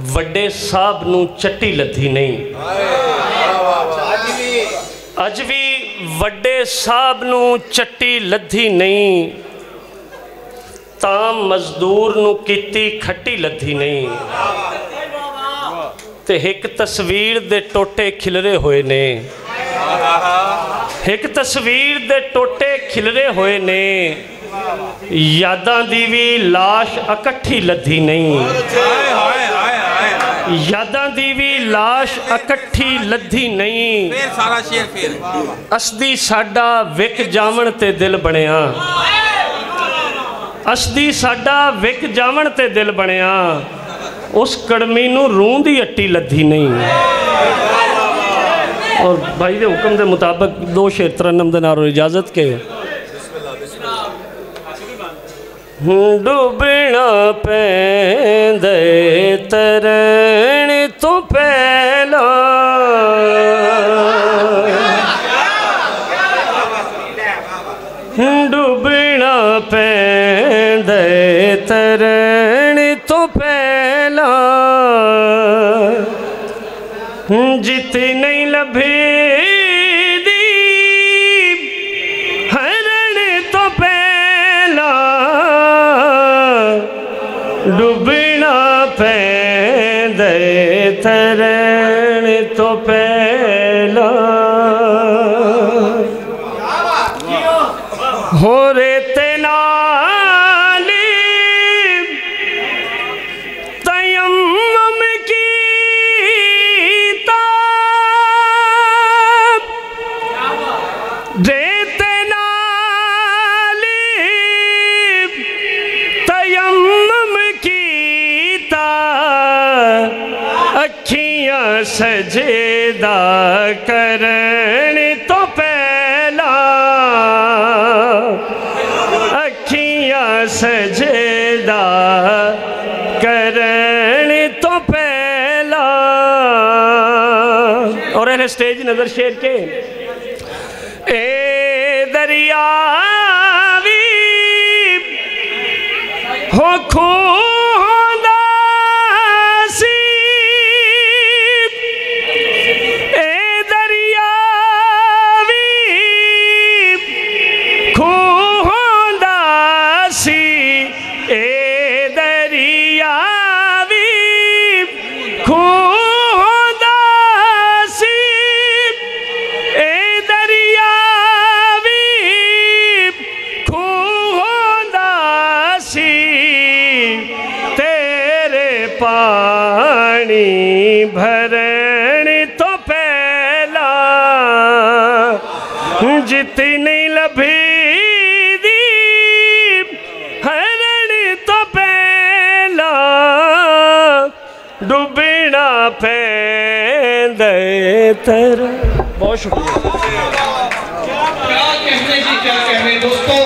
वड्डे साहब नूं चट्टी लथी नहीं। अज भी वड्डे साहब नूं चट्टी लथी नहीं, तां मजदूर नूं कीती खट्टी लथी नहीं। ते एक तस्वीर दे टोटे खिलरे होए ने, एक तस्वीर दे टोटे खिलरे होए ने, यादां दी भी लाश इकट्ठी लथी नहीं। यादां दी भी लाश इकट्ठी लथी नहीं। असदी साडा विक जावण ते दिल बनिया, असदी साडा विक जावण ते दिल बनिया, उस कड़मी नूं रूह दी अट्टी लथी नहीं। और भाई दे हुक्म के मुताबिक दो शेर तरन्नम दे नाल इजाजत के। डुबना पैंदे तरन तो पहला, डुबना पैंदे तरन तो पहला, जित नहीं लभे डुबना पैंदे तरन तो पहला, हो रेते नाली तयम्मुम कीता, रेते नाली तयम्मुम कीता, अखियां सजदा करन तो पहला, अखियां सजदा करन तो पहला। और है स्टेज नजर शेर के। ए दरिया हो खोदा सी, ए दरिया खोदा सी, ए दरिया खोदा सी, ए दरिया खोदा सी, पानी भरन तो पहला, जितनी लभी दी हरण तो पहला, डुबना पैंदे तर। बहुत शुक्रिया। क्या कहने जी, क्या कहने दोस्तों।